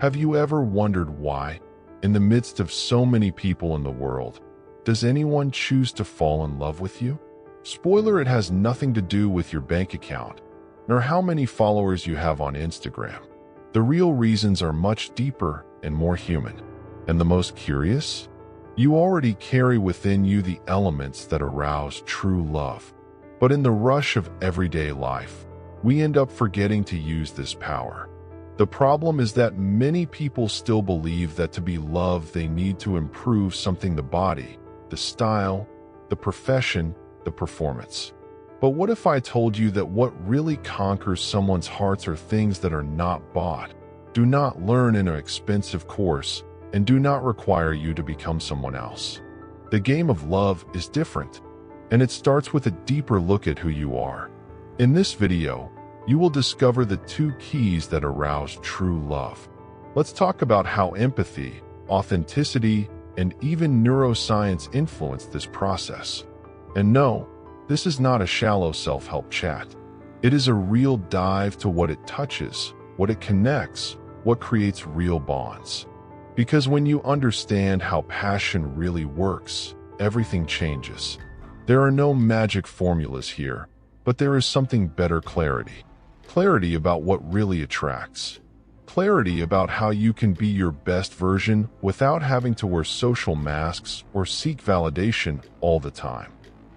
Have you ever wondered why, in the midst of so many people in the world, does anyone choose to fall in love with you? Spoiler, it has nothing to do with your bank account, nor how many followers you have on Instagram. The real reasons are much deeper and more human. And the most curious? You already carry within you the elements that arouse true love. But in the rush of everyday life, we end up forgetting to use this power. The problem is that many people still believe that to be loved they need to improve something: the body, the style, the profession, the performance. But what if I told you that what really conquers someone's hearts are things that are not bought, do not learn in an expensive course, and do not require you to become someone else? The game of love is different, and it starts with a deeper look at who you are. In this video, you will discover the 2 keys that arouse true love. Let's talk about how empathy, authenticity, and even neuroscience influence this process. And no, this is not a shallow self-help chat. It is a real dive to what it touches, what it connects, what creates real bonds. Because when you understand how passion really works, everything changes. There are no magic formulas here, but there is something better: clarity. Clarity about what really attracts. Clarity about how you can be your best version without having to wear social masks or seek validation all the time.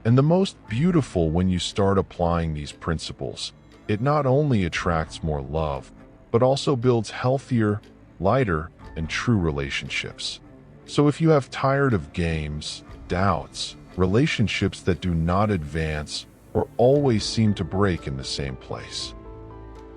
And the most beautiful, when you start applying these principles, it not only attracts more love, but also builds healthier, lighter, and true relationships. So if you have tired of games, doubts, relationships that do not advance, or always seem to break in the same place,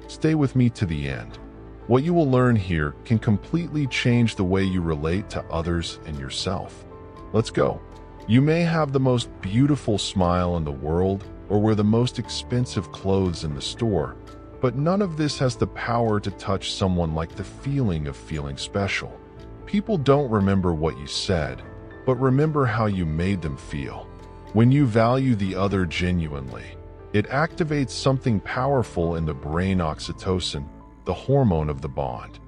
stay with me to the end. What you will learn here can completely change the way you relate to others and yourself. Let's go. You may have the most beautiful smile in the world or wear the most expensive clothes in the store, but none of this has the power to touch someone like the feeling of feeling special. People don't remember what you said, but remember how you made them feel. When you value the other genuinely, it activates something powerful in the brain: oxytocin, the hormone of the bond.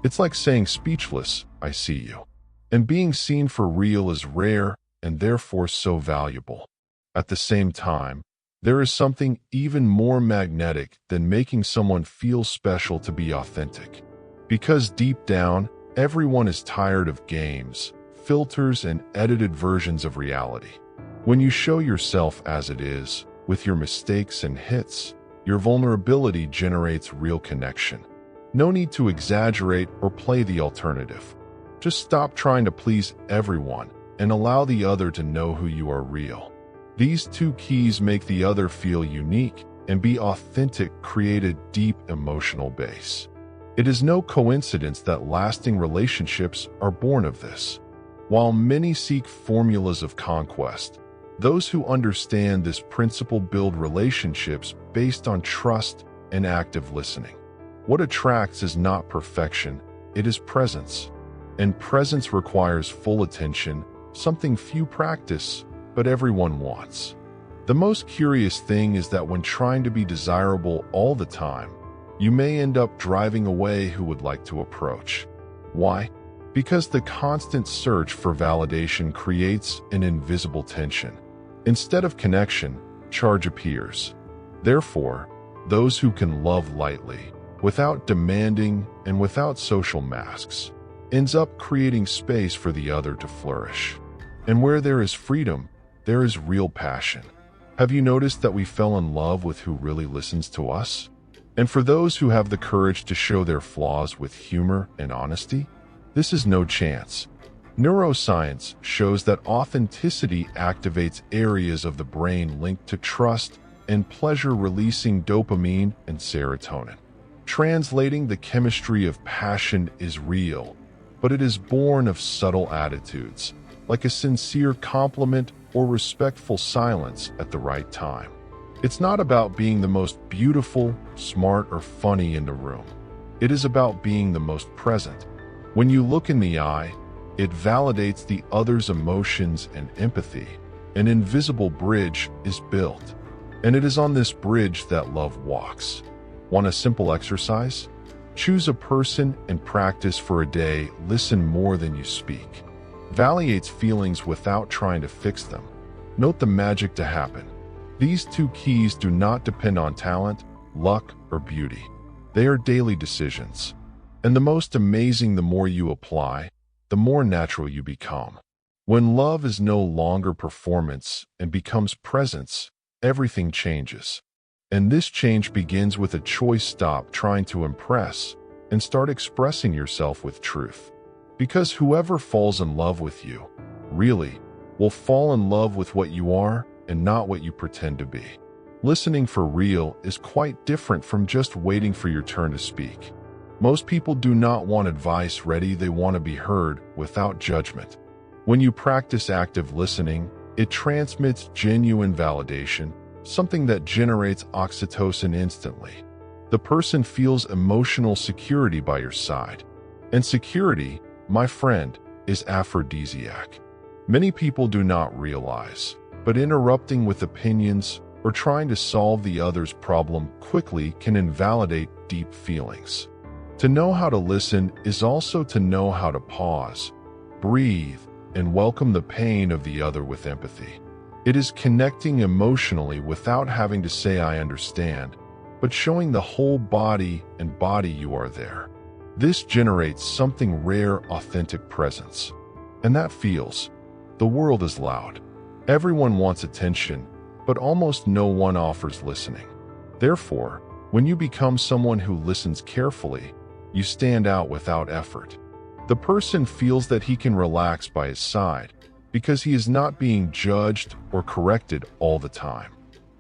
It's like saying speechless, "I see you." And being seen for real is rare and therefore so valuable. At the same time, there is something even more magnetic than making someone feel special: to be authentic. Because deep down, everyone is tired of games, filters, and edited versions of reality. When you show yourself as it is, with your mistakes and hits, your vulnerability generates real connection. No need to exaggerate or play the alternative. Just stop trying to please everyone and allow the other to know who you are real. These 2 keys make the other feel unique, and be authentic create a deep emotional base. It is no coincidence that lasting relationships are born of this. While many seek formulas of conquest, those who understand this principle build relationships based on trust and active listening. What attracts is not perfection, it is presence. And presence requires full attention, something few practice, but everyone wants. The most curious thing is that when trying to be desirable all the time, you may end up driving away who would like to approach. Why? Because the constant search for validation creates an invisible tension. Instead of connection, charge appears. Therefore, those who can love lightly, without demanding and without social masks, ends up creating space for the other to flourish. And where there is freedom, there is real passion. Have you noticed that we fell in love with who really listens to us? And for those who have the courage to show their flaws with humor and honesty, this is no chance. Neuroscience shows that authenticity activates areas of the brain linked to trust and pleasure, releasing dopamine and serotonin. Translating, the chemistry of passion is real, but it is born of subtle attitudes, like a sincere compliment or respectful silence at the right time. It's not about being the most beautiful, smart, or funny in the room. It is about being the most present. When you look in the eye, it validates the other's emotions and empathy. An invisible bridge is built, and it is on this bridge that love walks. Want a simple exercise? Choose a person and practice for a day. Listen more than you speak. Validate feelings without trying to fix them. Note the magic to happen. These two keys do not depend on talent, luck, or beauty. They are daily decisions. And the most amazing, the more you apply, the more natural you become. When love is no longer performance and becomes presence, everything changes. And this change begins with a choice. Stop trying to impress and start expressing yourself with truth. Because whoever falls in love with you, really, will fall in love with what you are and not what you pretend to be. Listening for real is quite different from just waiting for your turn to speak. Most people do not want advice ready, they want to be heard without judgment. When you practice active listening, it transmits genuine validation, something that generates oxytocin instantly. The person feels emotional security by your side. And security, my friend, is aphrodisiac. Many people do not realize, but interrupting with opinions or trying to solve the other's problem quickly can invalidate deep feelings. To know how to listen is also to know how to pause, breathe, and welcome the pain of the other with empathy. It is connecting emotionally without having to say "I understand," but showing the whole body you are there. This generates something rare, authentic presence. And that feels, the world is loud. Everyone wants attention, but almost no one offers listening. Therefore, when you become someone who listens carefully, you stand out without effort. The person feels that he can relax by his side because he is not being judged or corrected all the time.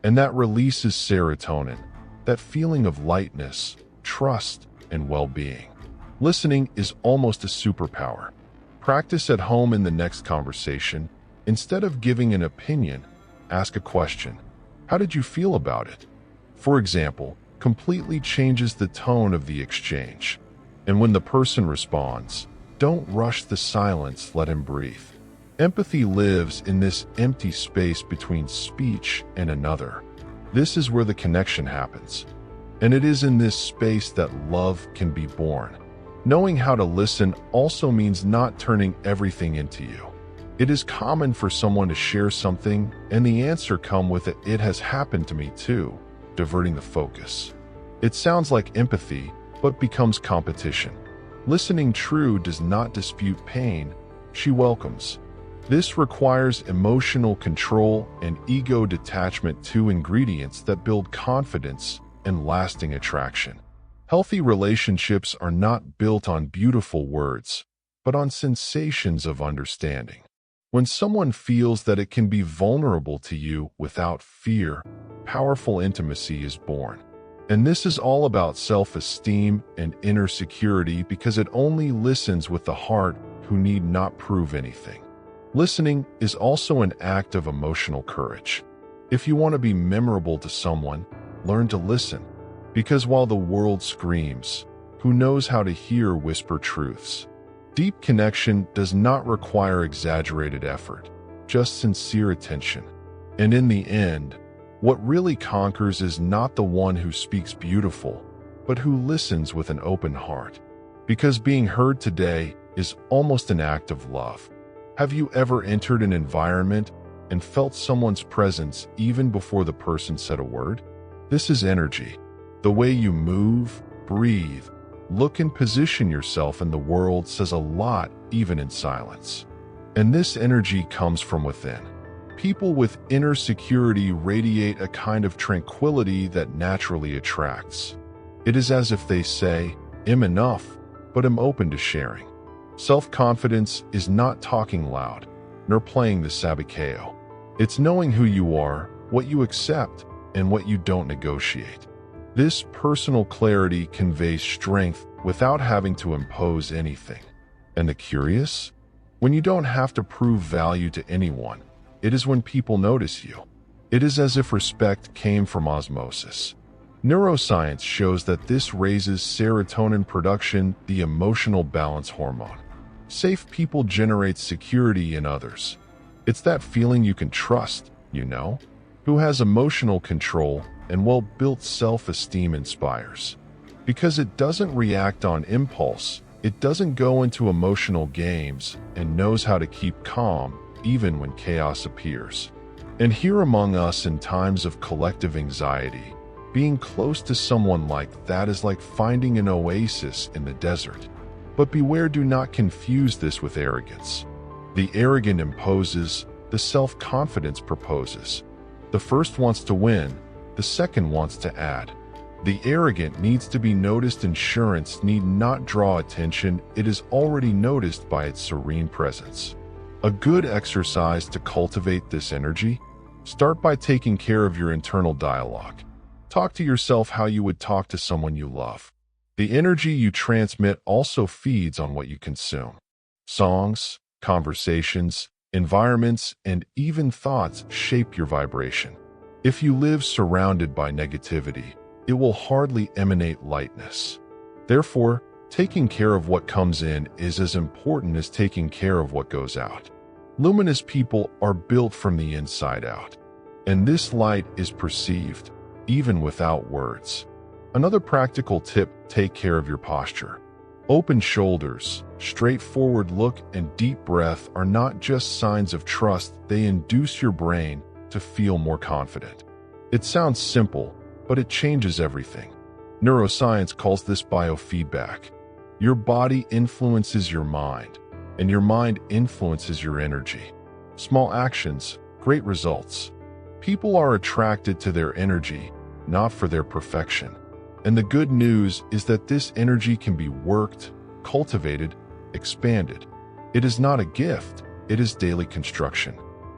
And that releases serotonin, that feeling of lightness, trust, and well-being. Listening is almost a superpower. Practice at home. In the next conversation, instead of giving an opinion, ask a question. How did you feel about it? For example, completely changes the tone of the exchange. And when the person responds, don't rush the silence, let him breathe. Empathy lives in this empty space between speech and another. This is where the connection happens. And it is in this space that love can be born. Knowing how to listen also means not turning everything into you. It is common for someone to share something and the answer come with "it has happened to me too," diverting the focus. It sounds like empathy, but becomes competition. Listening true does not dispute pain, she welcomes. This requires emotional control and ego detachment, two ingredients that build confidence and lasting attraction. Healthy relationships are not built on beautiful words, but on sensations of understanding. When someone feels that it can be vulnerable to you without fear, powerful intimacy is born. And this is all about self-esteem and inner security, because it only listens with the heart who need not prove anything. Listening is also an act of emotional courage. If you want to be memorable to someone, learn to listen. Because while the world screams, who knows how to hear whisper truths? Deep connection does not require exaggerated effort, just sincere attention. And in the end, what really conquers is not the one who speaks beautiful, but who listens with an open heart. Because being heard today is almost an act of love. Have you ever entered an environment and felt someone's presence even before the person said a word? This is energy. The way you move, breathe, look and position yourself in the world says a lot, even in silence. And this energy comes from within. People with inner security radiate a kind of tranquility that naturally attracts. It is as if they say, "I'm enough, but I'm open to sharing." Self-confidence is not talking loud, nor playing the sabikeo. It's knowing who you are, what you accept, and what you don't negotiate. This personal clarity conveys strength without having to impose anything. And the curious? When you don't have to prove value to anyone, it is when people notice you. It is as if respect came from osmosis. Neuroscience shows that this raises serotonin production, the emotional balance hormone. Safe people generate security in others. It's that feeling you can trust, who has emotional control and well-built self-esteem inspires. because it doesn't react on impulse, it doesn't go into emotional games, and knows how to keep calm even when chaos appears. And here among us in times of collective anxiety, being close to someone like that is like finding an oasis in the desert. But beware, do not confuse this with arrogance. The arrogant imposes, the self-confidence proposes. The first wants to win, the second wants to add. The arrogant needs to be noticed. Assurance need not draw attention, it is already noticed by its serene presence. A good exercise to cultivate this energy? Start by taking care of your internal dialogue. Talk to yourself how you would talk to someone you love. The energy you transmit also feeds on what you consume. Songs, conversations, environments, and even thoughts shape your vibration. If you live surrounded by negativity, it will hardly emanate lightness. Therefore, taking care of what comes in is as important as taking care of what goes out. Luminous people are built from the inside out, and this light is perceived, even without words. Another practical tip: take care of your posture. Open shoulders, straightforward look, and deep breath are not just signs of trust, they induce your brain to feel more confident. It sounds simple, but it changes everything. Neuroscience calls this biofeedback. Your body influences your mind, and your mind influences your energy. Small actions, great results. People are attracted to their energy, not for their perfection. And the good news is that this energy can be worked, cultivated, expanded. It is not a gift, it is daily construction.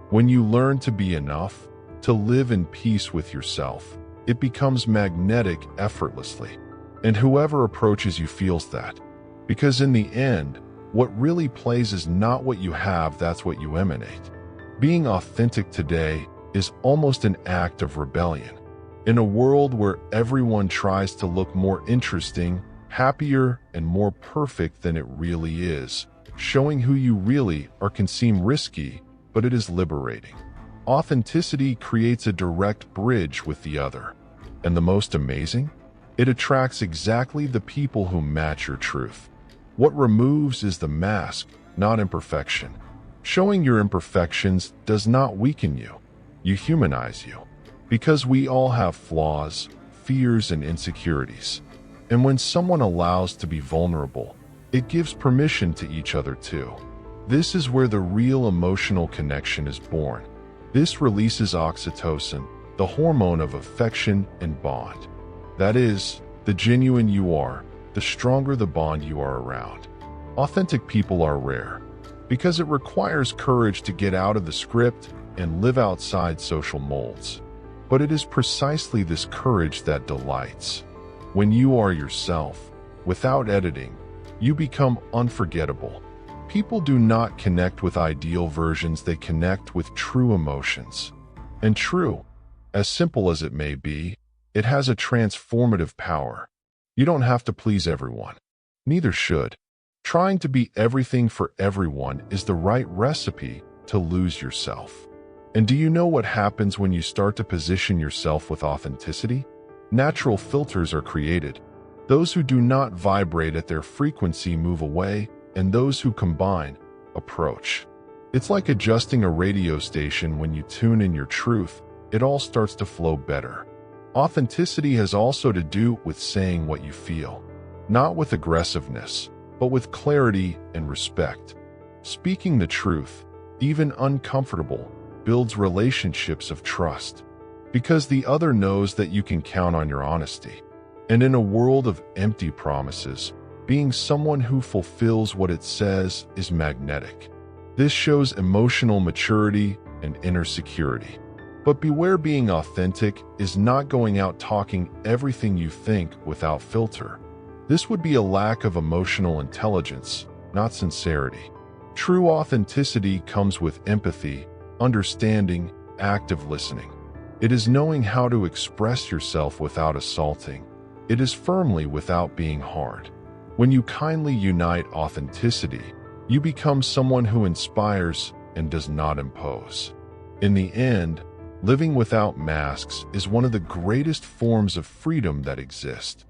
When you learn to be enough, to live in peace with yourself, it becomes magnetic effortlessly. And whoever approaches you feels that. Because in the end, what really plays is not what you have, that's what you emanate. Being authentic today is almost an act of rebellion. In a world where everyone tries to look more interesting, happier, and more perfect than it really is, showing who you really are can seem risky, but it is liberating. Authenticity creates a direct bridge with the other. And the most amazing? It attracts exactly the people who match your truth. What removes is the mask, not imperfection. Showing your imperfections does not weaken you. You humanize you. Because we all have flaws, fears, and insecurities. And when someone allows to be vulnerable, it gives permission to each other too. This is where the real emotional connection is born. This releases oxytocin, the hormone of affection and bond. That is, the genuine you are, the stronger the bond you are around. Authentic people are rare, because it requires courage to get out of the script and live outside social molds. But it is precisely this courage that delights. When you are yourself, without editing, you become unforgettable. People do not connect with ideal versions, they connect with true emotions. And true, as simple as it may be, it has a transformative power. You don't have to please everyone. Neither should. Trying to be everything for everyone is the right recipe to lose yourself. And do you know what happens when you start to position yourself with authenticity? Natural filters are created. Those who do not vibrate at their frequency move away, and those who combine approach. It's like adjusting a radio station. When you tune in your truth, it all starts to flow better. Authenticity has also to do with saying what you feel, not with aggressiveness, but with clarity and respect. Speaking the truth, even uncomfortable, builds relationships of trust, because the other knows that you can count on your honesty. And in a world of empty promises, being someone who fulfills what it says is magnetic. This shows emotional maturity and inner security. But beware, being authentic is not going out talking everything you think without filter. This would be a lack of emotional intelligence, not sincerity. True authenticity comes with empathy, understanding, active listening. It is knowing how to express yourself without assaulting. It is firmly without being hard. When you kindly unite authenticity, you become someone who inspires and does not impose. In the end, living without masks is one of the greatest forms of freedom that exist.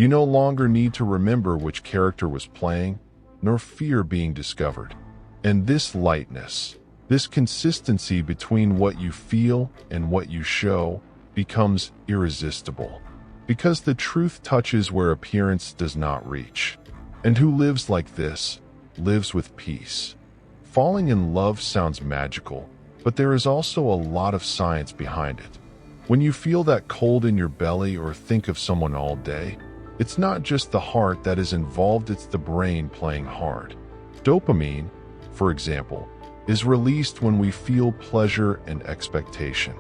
You no longer need to remember which character was playing, nor fear being discovered. And this lightness, this consistency between what you feel and what you show, becomes irresistible. Because the truth touches where appearance does not reach. And who lives like this, lives with peace. Falling in love sounds magical, but there is also a lot of science behind it. When you feel that cold in your belly or think of someone all day, it's not just the heart that is involved, it's the brain playing hard. Dopamine, for example, is released when we feel pleasure and expectation.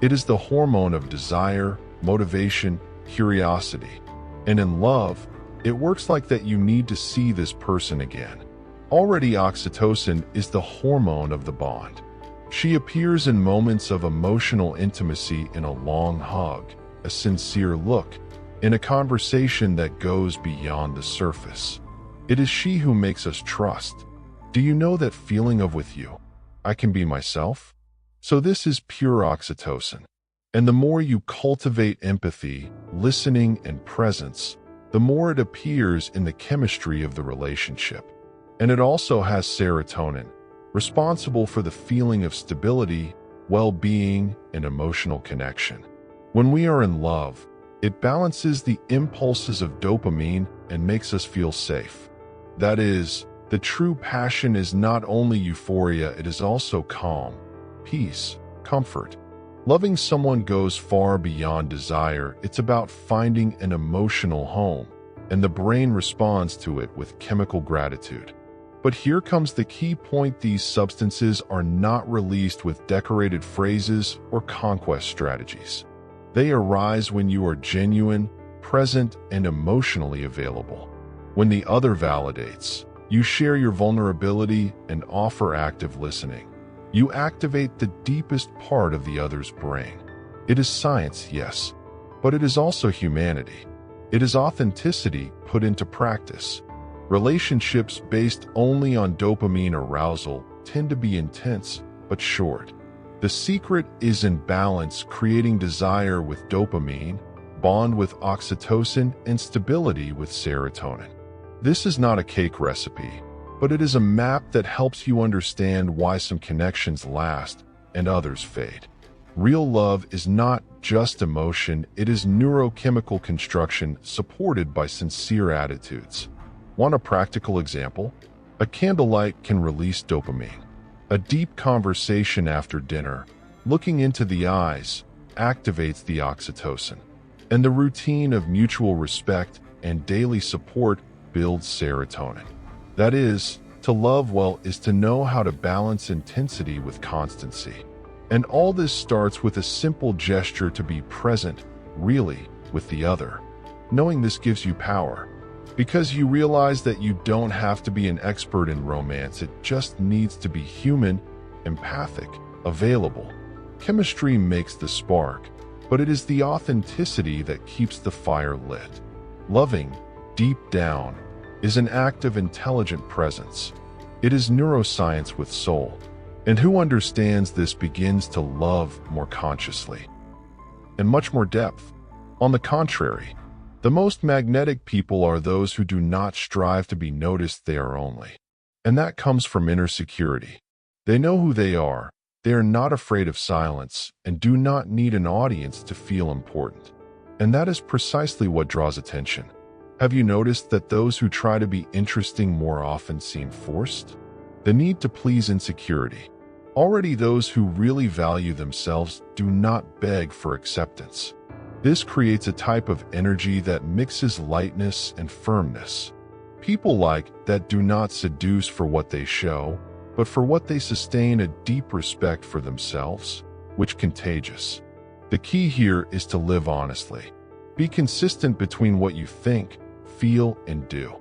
It is the hormone of desire, motivation, curiosity. And in love, it works like that. You need to see this person again. Already, oxytocin is the hormone of the bond. She appears in moments of emotional intimacy, in a long hug, a sincere look, in a conversation that goes beyond the surface. It is she who makes us trust. Do you know that feeling of with you, I can be myself? So this is pure oxytocin. And the more you cultivate empathy, listening, and presence, the more it appears in the chemistry of the relationship. And it also has serotonin, responsible for the feeling of stability, well-being, and emotional connection. When we are in love, it balances the impulses of dopamine and makes us feel safe. That is, the true passion is not only euphoria, it is also calm, peace, comfort. Loving someone goes far beyond desire. It's about finding an emotional home, and the brain responds to it with chemical gratitude. But here comes the key point: these substances are not released with decorated phrases or conquest strategies. They arise when you are genuine, present, and emotionally available. When the other validates, you share your vulnerability and offer active listening. You activate the deepest part of the other's brain. It is science, yes, but it is also humanity. It is authenticity put into practice. Relationships based only on dopamine arousal tend to be intense but short. The secret is in balance, creating desire with dopamine, bond with oxytocin, and stability with serotonin. This is not a cake recipe, but it is a map that helps you understand why some connections last and others fade. Real love is not just emotion, it is neurochemical construction supported by sincere attitudes. Want a practical example? A candlelight can release dopamine. A deep conversation after dinner, looking into the eyes, activates the oxytocin. And the routine of mutual respect and daily support builds serotonin. That is, to love well is to know how to balance intensity with constancy. And all this starts with a simple gesture to be present, really, with the other. Knowing this gives you power, because you realize that you don't have to be an expert in romance, it just needs to be human, empathic, available. Chemistry makes the spark, but it is the authenticity that keeps the fire lit. Loving, deep down, is an act of intelligent presence. It is neuroscience with soul. And who understands this begins to love more consciously and much more depth. On the contrary, the most magnetic people are those who do not strive to be noticed, they are only. And that comes from inner security. They know who they are are not afraid of silence, and do not need an audience to feel important. And that is precisely what draws attention. Have you noticed that those who try to be interesting more often seem forced? The need to please insecurity. Already those who really value themselves do not beg for acceptance. This creates a type of energy that mixes lightness and firmness. People like that do not seduce for what they show, but for what they sustain, a deep respect for themselves, which contagious. The key here is to live honestly. Be consistent between what you think, feel, and do.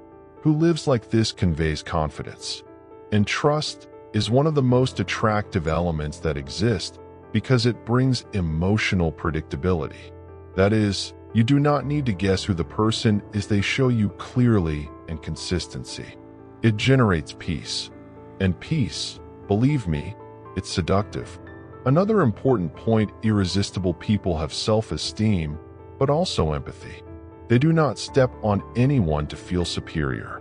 Who lives like this conveys confidence. And trust is one of the most attractive elements that exist because it brings emotional predictability. That is, you do not need to guess who the person is, they show you clearly, and consistency. It generates peace. And peace, believe me, it's seductive. Another important point: irresistible people have self-esteem, but also empathy. They do not step on anyone to feel superior.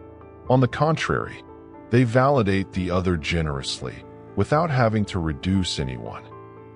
On the contrary, they validate the other generously, without having to reduce anyone.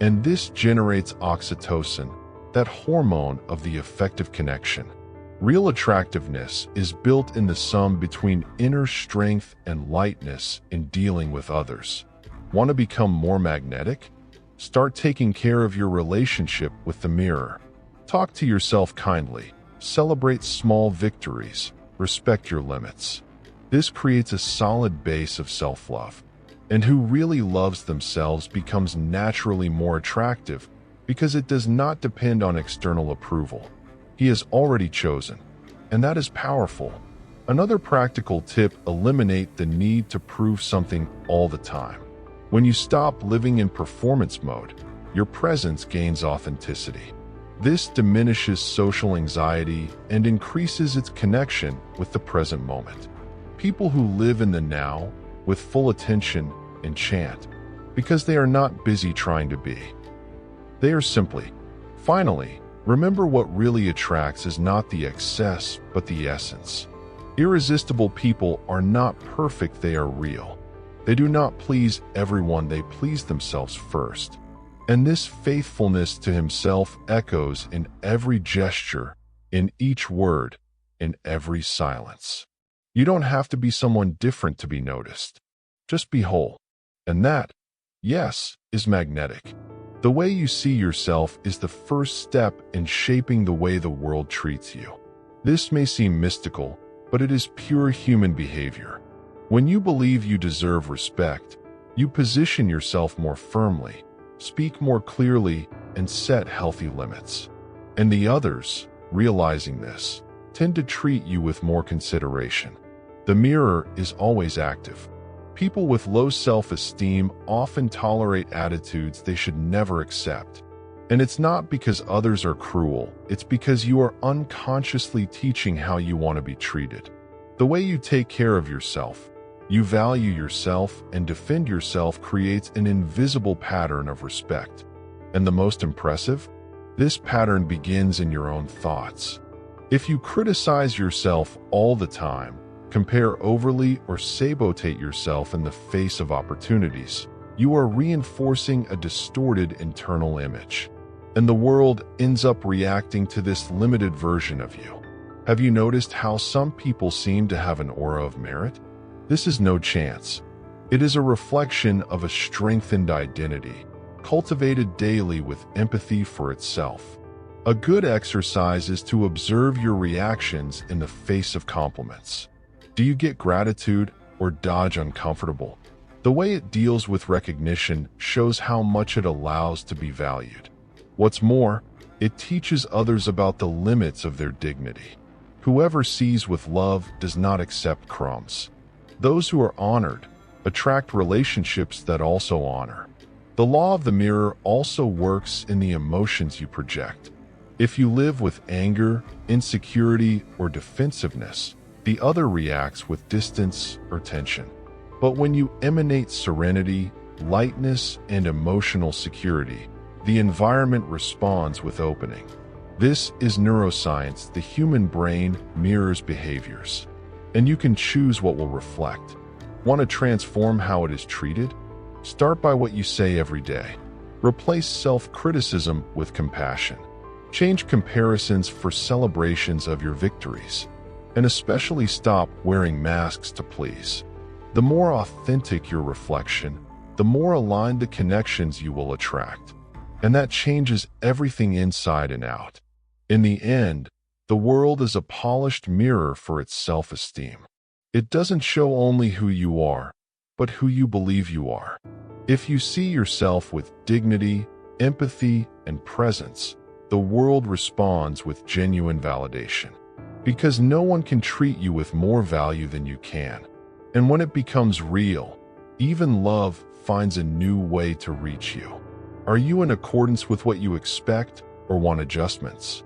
And this generates oxytocin, that hormone of the affective connection. Real attractiveness is built in the sum between inner strength and lightness in dealing with others. Want to become more magnetic? Start taking care of your relationship with the mirror. Talk to yourself kindly. Celebrate small victories. Respect your limits. This creates a solid base of self-love. And who really loves themselves becomes naturally more attractive because it does not depend on external approval. He has already chosen, and that is powerful. Another practical tip: eliminate the need to prove something all the time. When you stop living in performance mode, your presence gains authenticity. This diminishes social anxiety and increases its connection with the present moment. People who live in the now, with full attention, enchant, because they are not busy trying to be. They are simply. Finally, remember, what really attracts is not the excess, but the essence. Irresistible people are not perfect, they are real. They do not please everyone, they please themselves first. And this faithfulness to himself echoes in every gesture, in each word, in every silence. You don't have to be someone different to be noticed. Just be whole. And that, yes, is magnetic. The way you see yourself is the first step in shaping the way the world treats you. This may seem mystical, but it is pure human behavior. When you believe you deserve respect, you position yourself more firmly, speak more clearly, and set healthy limits. And the others, realizing this, tend to treat you with more consideration. The mirror is always active. People with low self-esteem often tolerate attitudes they should never accept. And it's not because others are cruel, it's because you are unconsciously teaching how you want to be treated. The way you take care of yourself, you value yourself and defend yourself, creates an invisible pattern of respect. And the most impressive? This pattern begins in your own thoughts. If you criticize yourself all the time, compare overly, or sabotage yourself in the face of opportunities, you are reinforcing a distorted internal image. And the world ends up reacting to this limited version of you. Have you noticed how some people seem to have an aura of merit? This is no chance. It is a reflection of a strengthened identity, cultivated daily with empathy for itself. A good exercise is to observe your reactions in the face of compliments. Do you get gratitude or dodge uncomfortable? The way it deals with recognition shows how much it allows to be valued. What's more, it teaches others about the limits of their dignity. Whoever sees with love does not accept crumbs. Those who are honored attract relationships that also honor. The law of the mirror also works in the emotions you project. If you live with anger, insecurity, or defensiveness, the other reacts with distance or tension. But when you emanate serenity, lightness, and emotional security, the environment responds with opening. This is neuroscience. The human brain mirrors behaviors, and you can choose what will reflect. Want to transform how it is treated? Start by what you say every day. Replace self-criticism with compassion. Change comparisons for celebrations of your victories. And especially stop wearing masks to please. The more authentic your reflection, the more aligned the connections you will attract. And that changes everything inside and out. In the end, the world is a polished mirror for its self-esteem. It doesn't show only who you are, but who you believe you are. If you see yourself with dignity, empathy, and presence, the world responds with genuine validation. Because no one can treat you with more value than you can. And when it becomes real, even love finds a new way to reach you. Are you in accordance with what you expect, or want adjustments?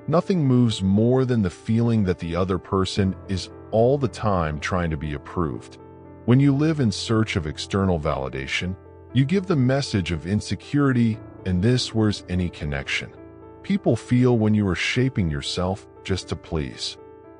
Nothing moves more than the feeling that the other person is all the time trying to be approved. When you live in search of external validation, you give the message of insecurity, and this wears any connection. People feel when you are shaping yourself, just to please.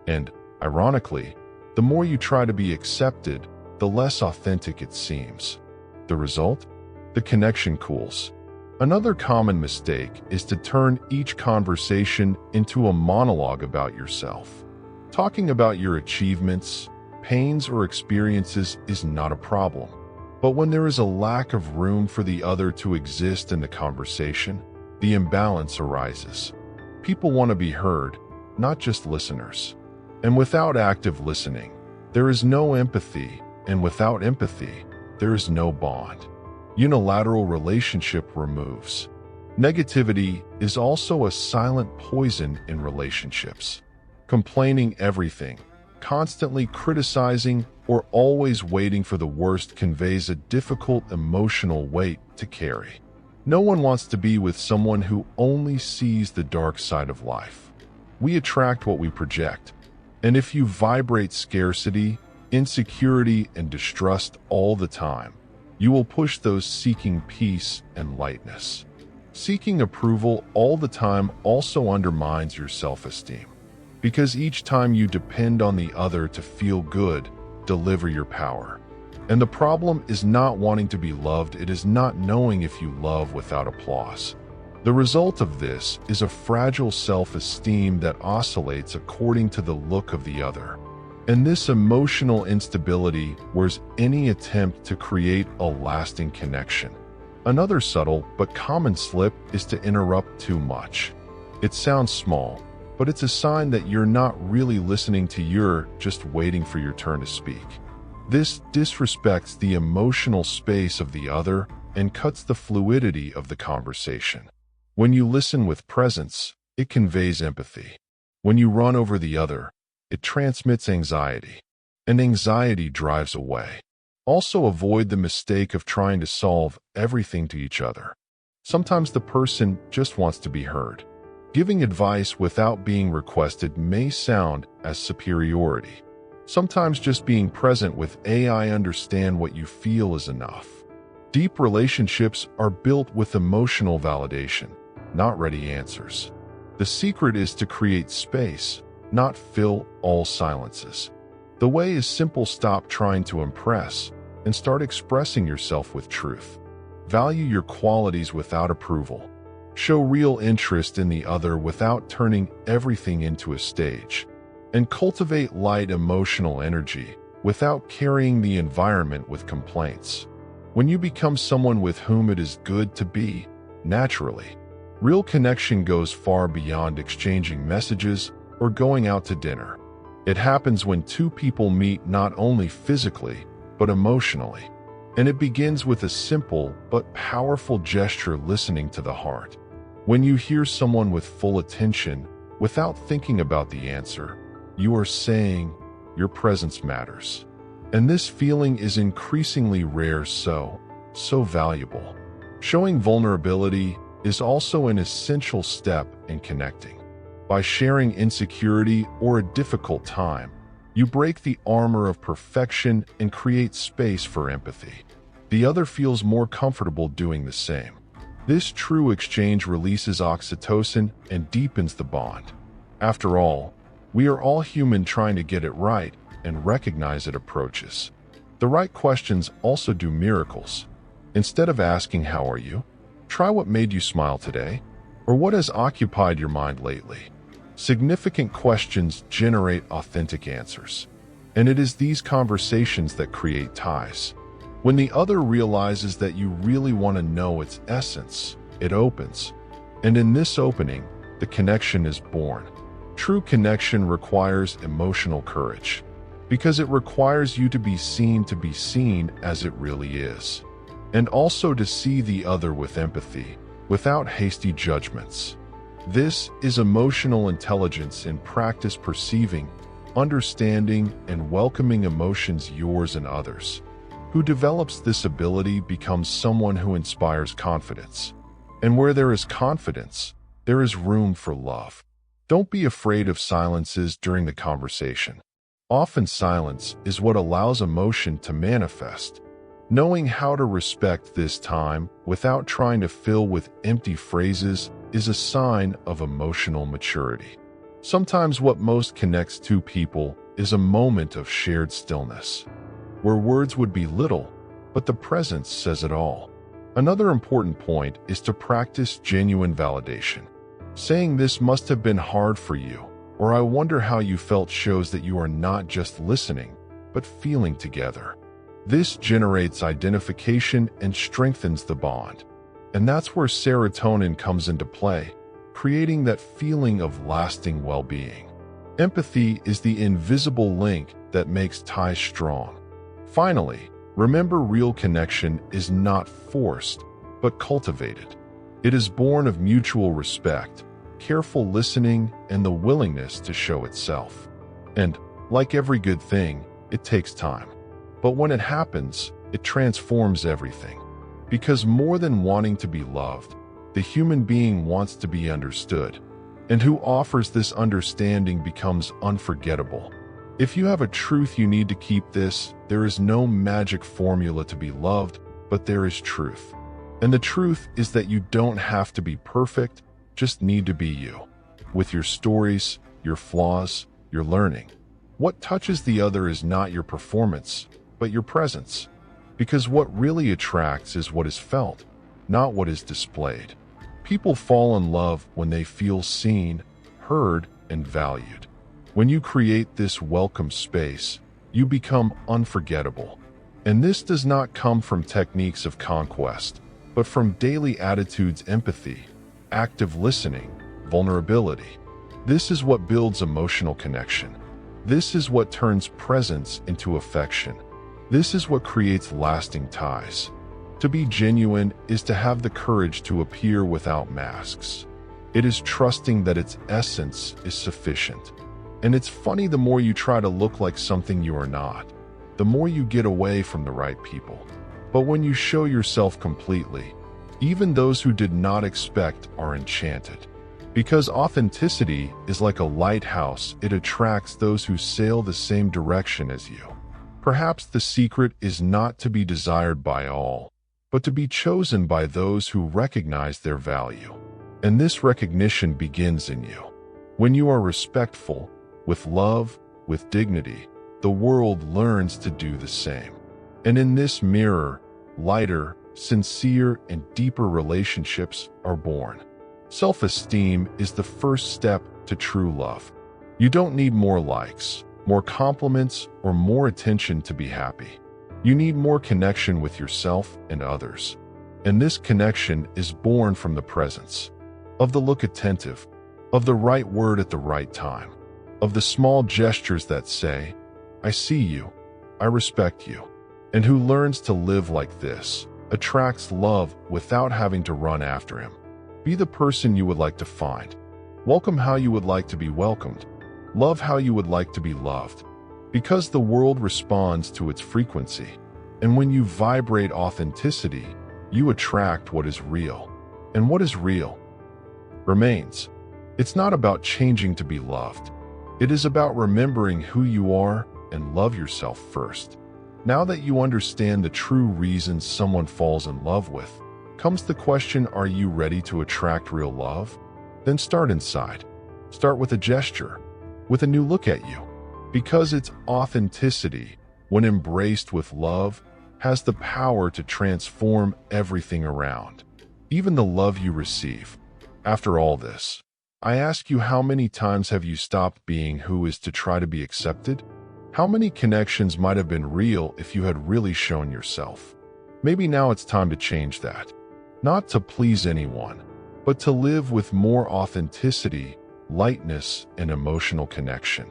And, ironically, the more you try to be accepted, the less authentic it seems. The result? The connection cools. Another common mistake is to turn each conversation into a monologue about yourself. Talking about your achievements, pains, or experiences is not a problem. But when there is a lack of room for the other to exist in the conversation, the imbalance arises. People want to be heard, not just listeners. And without active listening, there is no empathy, and without empathy, there is no bond. Unilateral relationship removes. Negativity is also a silent poison in relationships. Complaining everything, constantly criticizing, or always waiting for the worst conveys a difficult emotional weight to carry. No one wants to be with someone who only sees the dark side of life. We attract what we project. And if you vibrate scarcity, insecurity, and distrust all the time, you will push those seeking peace and lightness. Seeking approval all the time also undermines your self-esteem, because each time you depend on the other to feel good, deliver your power. And the problem is not wanting to be loved, it is not knowing if you love without applause. The result of this is a fragile self-esteem that oscillates according to the look of the other. And this emotional instability wears any attempt to create a lasting connection. Another subtle but common slip is to interrupt too much. It sounds small, but it's a sign that you're not really listening to you're just waiting for your turn to speak. This disrespects the emotional space of the other and cuts the fluidity of the conversation. When you listen with presence, it conveys empathy. When you run over the other, it transmits anxiety, and anxiety drives away. Also, avoid the mistake of trying to solve everything to each other. Sometimes the person just wants to be heard. Giving advice without being requested may sound as superiority. Sometimes just being present with I understand what you feel is enough. Deep relationships are built with emotional validation, not ready answers. The secret is to create space, not fill all silences. The way is simple: stop trying to impress and start expressing yourself with truth. Value your qualities without approval. Show real interest in the other without turning everything into a stage. And cultivate light emotional energy without carrying the environment with complaints. When you become someone with whom it is good to be, naturally, real connection goes far beyond exchanging messages or going out to dinner. It happens when two people meet not only physically, but emotionally. And it begins with a simple but powerful gesture: listening to the heart. When you hear someone with full attention, without thinking about the answer, you are saying, your presence matters. And this feeling is increasingly rare, so valuable. Showing vulnerability is also an essential step in connecting. By sharing insecurity or a difficult time, you break the armor of perfection and create space for empathy. The other feels more comfortable doing the same. This true exchange releases oxytocin and deepens the bond. After all, we are all human, trying to get it right and recognize it approaches. The right questions also do miracles. Instead of asking, "How are you?" try, "What made you smile today?" or "What has occupied your mind lately?" Significant questions generate authentic answers. And it is these conversations that create ties. When the other realizes that you really want to know its essence, it opens. And in this opening, the connection is born. True connection requires emotional courage, because it requires you to be seen as it really is. And also to see the other with empathy, without hasty judgments. This is emotional intelligence in practice: perceiving, understanding, and welcoming emotions, yours and others. Who develops this ability becomes someone who inspires confidence. And where there is confidence, there is room for love. Don't be afraid of silences during the conversation. Often silence is what allows emotion to manifest. Knowing how to respect this time without trying to fill with empty phrases is a sign of emotional maturity. Sometimes what most connects two people is a moment of shared stillness, where words would be little, but the presence says it all. Another important point is to practice genuine validation. Saying "this must have been hard for you," or "I wonder how you felt," shows that you are not just listening, but feeling together. This generates identification and strengthens the bond. And that's where serotonin comes into play, creating that feeling of lasting well-being. Empathy is the invisible link that makes ties strong. Finally, remember, real connection is not forced, but cultivated. It is born of mutual respect, careful listening, and the willingness to show itself. And, like every good thing, it takes time. But when it happens, it transforms everything. Because more than wanting to be loved, the human being wants to be understood. And who offers this understanding becomes unforgettable. If you have a truth you need to keep this, there is no magic formula to be loved, but there is truth. And the truth is that you don't have to be perfect, just need to be you. With your stories, your flaws, your learning. What touches the other is not your performance, but your presence. Because what really attracts is what is felt, not what is displayed. People fall in love when they feel seen, heard, and valued. When you create this welcome space, you become unforgettable. And this does not come from techniques of conquest, but from daily attitudes, empathy, active listening, vulnerability. This is what builds emotional connection. This is what turns presence into affection. This is what creates lasting ties. To be genuine is to have the courage to appear without masks. It is trusting that its essence is sufficient. And it's funny, the more you try to look like something you are not, the more you get away from the right people. But when you show yourself completely, even those who did not expect are enchanted. Because authenticity is like a lighthouse, it attracts those who sail the same direction as you. Perhaps the secret is not to be desired by all, but to be chosen by those who recognize their value. And this recognition begins in you. When you are respectful, with love, with dignity, the world learns to do the same. And in this mirror, lighter, sincere, and deeper relationships are born. Self-esteem is the first step to true love. You don't need more likes, more compliments, or more attention to be happy. You need more connection with yourself and others. And this connection is born from the presence of the look attentive, of the right word at the right time, of the small gestures that say, "I see you, I respect you." And who learns to live like this attracts love without having to run after him. Be the person you would like to find. Welcome how you would like to be welcomed. Love how you would like to be loved. Because the world responds to its frequency. And when you vibrate authenticity, you attract what is real. And what is real remains. It's not about changing to be loved. It is about remembering who you are and love yourself first. Now that you understand the true reasons someone falls in love with, comes the question, are you ready to attract real love? Then start inside. Start with a gesture, with a new look at you. Because its authenticity, when embraced with love, has the power to transform everything around, even the love you receive. After all this, I ask you, how many times have you stopped being who is to try to be accepted? How many connections might have been real if you had really shown yourself? Maybe now it's time to change that. Not to please anyone, but to live with more authenticity, lightness, and emotional connection.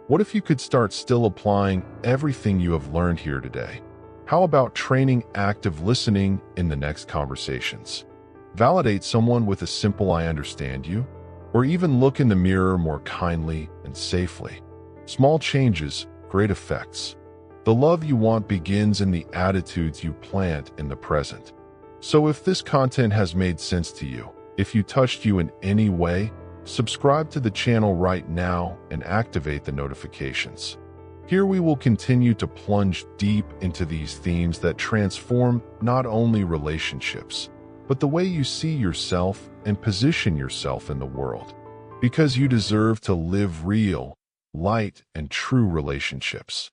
What if you could start still applying everything you have learned here today? How about training active listening in the next conversations? Validate someone with a simple "I understand you," or even look in the mirror more kindly and safely. Small changes, great effects. The love you want begins in the attitudes you plant in the present. So if this content has made sense to you, if you touched you in any way, subscribe to the channel right now and activate the notifications. Here we will continue to plunge deep into these themes that transform not only relationships, but the way you see yourself and position yourself in the world. because you deserve to live real, light, and true relationships.